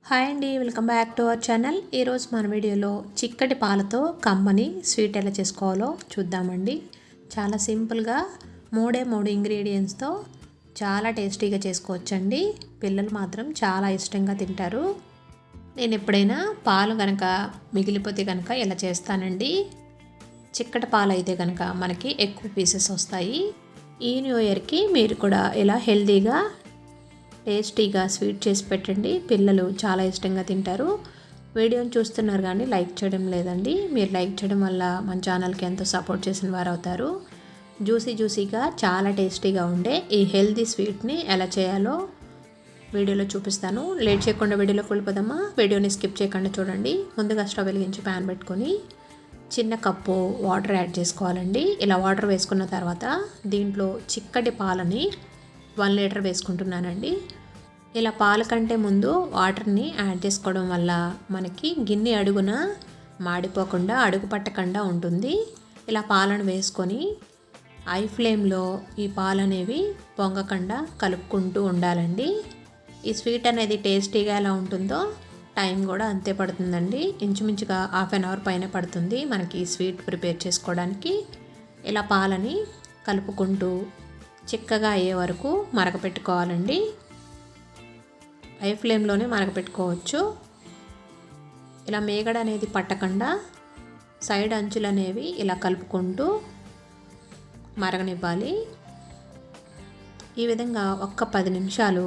Hi అండి, welcome back to our channel. ఈరోజు మన వీడియోలో చిక్కటి పాలతో కమ్మని స్వీట్ ఎలా చేసుకోవాలో చూద్దామండి. చాలా సింపుల్గా మూడు ఇంగ్రీడియంట్స్తో చాలా టేస్టీగా చేసుకోవచ్చండి. పిల్లలు మాత్రం చాలా ఇష్టంగా తింటారు. నేను ఎప్పుడైనా పాలు కనుక మిగిలిపోతే కనుక ఇలా చేస్తానండి. చిక్కటి పాలు అయితే కనుక మనకి ఎక్కువ పీసెస్ వస్తాయి. ఈ న్యూ ఇయర్కి మీరు కూడా ఇలా హెల్తీగా టేస్టీగా స్వీట్ చేసి పెట్టండి. పిల్లలు చాలా ఇష్టంగా తింటారు. వీడియోని చూస్తున్నారు కానీ లైక్ చేయడం లేదండి. మీరు లైక్ చేయడం వల్ల మన ఛానల్కి ఎంతో సపోర్ట్ చేసిన వారు అవుతారు. జ్యూసీగా చాలా టేస్టీగా ఉండే ఈ హెల్తీ స్వీట్ని ఎలా చేయాలో వీడియోలో చూపిస్తాను. లేట్ చేయకుండా వీడియోలోకి వెళ్ళిపోదామా. వీడియోని స్కిప్ చేయకుండా చూడండి. ముందుగా స్టవ్ వెలిగించి ప్యాన్ పెట్టుకొని చిన్న కప్పు వాటర్ యాడ్ చేసుకోవాలండి. ఇలా వాటర్ వేసుకున్న తర్వాత దీంట్లో చిక్కటి పాలని 1 లీటర్ వేసుకుంటున్నానండి. ఇలా పాల కంటే ముందు వాటర్ని యాడ్ చేసుకోవడం వల్ల మనకి గిన్నె అడుగున మాడిపోకుండా అడుగు పట్టకుండా ఉంటుంది. ఇలా పాలను వేసుకొని హై ఫ్లేమ్లో ఈ పాలు అనేవి పొంగకుండా కలుపుకుంటూ ఉండాలండి. ఈ స్వీట్ అనేది టేస్టీగా ఎలా ఉంటుందో టైం కూడా అంతే పడుతుందండి. ఇంచుమించుగా 1/2 అవర్ పైన పడుతుంది మనకి ఈ స్వీట్ ప్రిపేర్ చేసుకోవడానికి. ఇలా పాలని కలుపుకుంటూ చిక్కగా అయ్యే వరకు మరగపెట్టుకోవాలండి. హై ఫ్లేమ్లోనే మరగపెట్టుకోవచ్చు. ఇలా మేగడ అనేది పట్టకుండా సైడ్ అంచులు అనేవి ఇలా కలుపుకుంటూ మరగనివ్వాలి. ఈ విధంగా ఒక్క 10 నిమిషాలు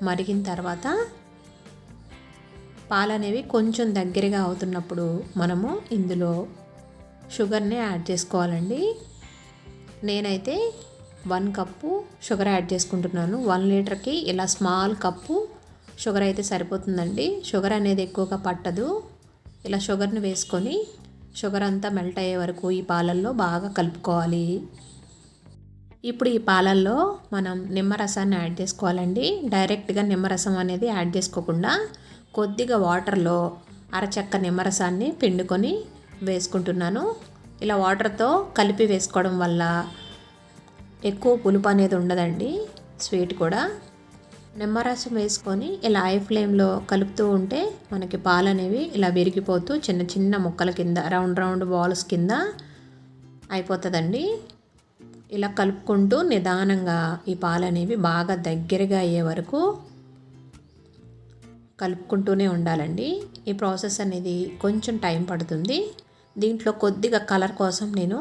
మరిగిన తర్వాత పాలు అనేవి కొంచెం దగ్గరగా అవుతున్నప్పుడు మనము ఇందులో షుగర్ని యాడ్ చేసుకోవాలండి. నేనైతే 1 కప్పు షుగర్ యాడ్ చేసుకుంటున్నాను. 1 లీటర్కి ఇలా స్మాల్ కప్పు షుగర్ అయితే సరిపోతుందండి. షుగర్ అనేది ఎక్కువగా పట్టదు. ఇలా షుగర్ని వేసుకొని షుగర్ అంతా మెల్ట్ అయ్యే వరకు ఈ పాలల్లో బాగా కలుపుకోవాలి. ఇప్పుడు ఈ పాలల్లో మనం నిమ్మరసాన్ని యాడ్ చేసుకోవాలండి. డైరెక్ట్గా నిమ్మరసం అనేది యాడ్ చేసుకోకుండా కొద్దిగా వాటర్లో అరచక్క నిమ్మరసాన్ని పిండుకొని వేసుకుంటున్నాను. ఇలా వాటర్తో కలిపి వేసుకోవడం వల్ల ఎక్కువ పులుపు అనేది ఉండదండి. స్వీట్ కూడా నిమ్మరసం వేసుకొని ఇలా హై ఫ్లేమ్లో కలుపుతూ ఉంటే మనకి పాలు అనేవి ఇలా విరిగిపోతూ చిన్న చిన్న ముక్కల కింద రౌండ్ బాల్స్ కింద అయిపోతుందండి. ఇలా కలుపుకుంటూ నిదానంగా ఈ పాలు అనేవి బాగా దగ్గరగా అయ్యే వరకు కలుపుకుంటూనే ఉండాలండి. ఈ ప్రాసెస్ అనేది కొంచెం టైం పడుతుంది. దీంట్లో కొద్దిగా కలర్ కోసం నేను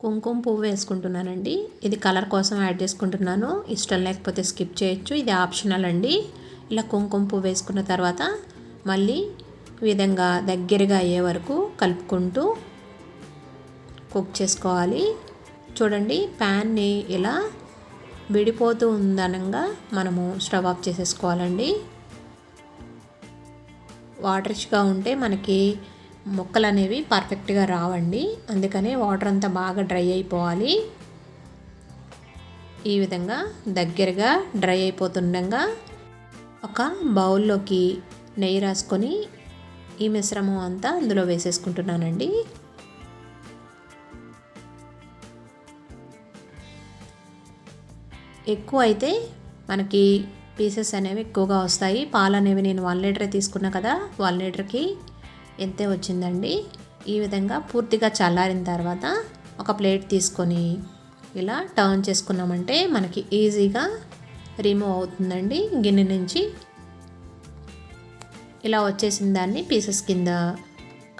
కుంకుమ పువ్వు వేసుకుంటున్నానండి. ఇది కలర్ కోసం యాడ్ చేసుకుంటున్నాను. ఇష్టం లేకపోతే స్కిప్ చేయొచ్చు, ఇది ఆప్షనల్ అండి. ఇలా కుంకుమ పువ్వు వేసుకున్న తర్వాత మళ్ళీ ఈ విధంగా దగ్గరగా అయ్యే వరకు కలుపుకుంటూ కుక్ చేసుకోవాలి. చూడండి, ప్యాన్ని ఇలా విడిపోతూ ఉందనంగా మనము స్టవ్ ఆఫ్ చేసేసుకోవాలండి. వాటరిష్గా ఉంటే మనకి ముక్కలు అనేవి పర్ఫెక్ట్గా రావండి. అందుకనే వాటర్ అంతా బాగా డ్రై అయిపోవాలి. ఈ విధంగా దగ్గరగా డ్రై అయిపోతుండగా ఒక బౌల్లోకి నెయ్యి రాసుకొని ఈ మిశ్రమం అంతా అందులో వేసేసుకుంటున్నానండి. ఎక్కువ అయితే మనకి పీసెస్ అనేవి ఎక్కువగా వస్తాయి. పాలు అనేవి నేను 1 లీటరే తీసుకున్నా కదా, 1 లీటర్కి ఎంతే వచ్చిందండి. ఈ విధంగా పూర్తిగా చల్లారిన తర్వాత ఒక ప్లేట్ తీసుకొని ఇలా టర్న్ చేసుకున్నామంటే మనకి ఈజీగా రిమూవ్ అవుతుందండి గిన్నె నుంచి. ఇలా వచ్చేసిన దాన్ని పీసెస్ కింద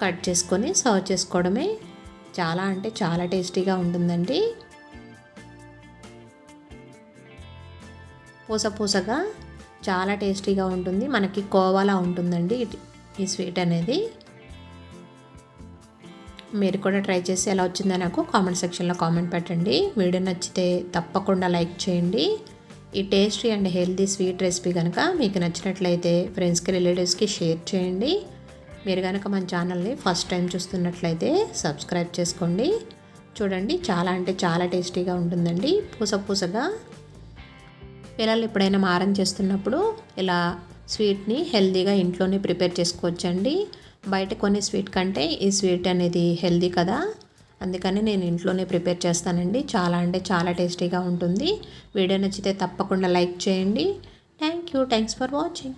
కట్ చేసుకొని సర్వ్ చేసుకోవడమే. చాలా అంటే చాలా టేస్టీగా ఉంటుందండి. పూసగా చాలా టేస్టీగా ఉంటుంది. మనకి కోవాలా ఉంటుందండి ఈ స్వీట్ అనేది. మీరు కూడా ట్రై చేసి ఎలా వచ్చిందో నాకు కామెంట్ సెక్షన్లో కామెంట్ పెట్టండి. వీడియో నచ్చితే తప్పకుండా లైక్ చేయండి. ఈ tasty and healthy sweet recipe కనుక మీకు నచ్చినట్లయితే ఫ్రెండ్స్కి రిలేటివ్స్కి షేర్ చేయండి. మీరు కనుక మన ఛానల్ని ఫస్ట్ టైం చూస్తున్నట్లయితే సబ్స్క్రైబ్ చేసుకోండి. చూడండి, చాలా అంటే చాలా టేస్టీగా ఉంటుందండి. పూసగా పిల్లలు ఎప్పుడైనా మారం చేస్తున్నప్పుడు ఇలా స్వీట్ని హెల్తీగా ఇంట్లోనే ప్రిపేర్ చేసుకోవచ్చండి. బయట కొన్ని స్వీట్ కంటే ఈ స్వీట్ అనేది హెల్తీ కదా, అందుకని నేను ఇంట్లోనే ప్రిపేర్ చేస్తానండి. చాలా అంటే చాలా టేస్టీగా ఉంటుంది. వీడియో నచ్చితే తప్పకుండా లైక్ చేయండి. Thanks for watching.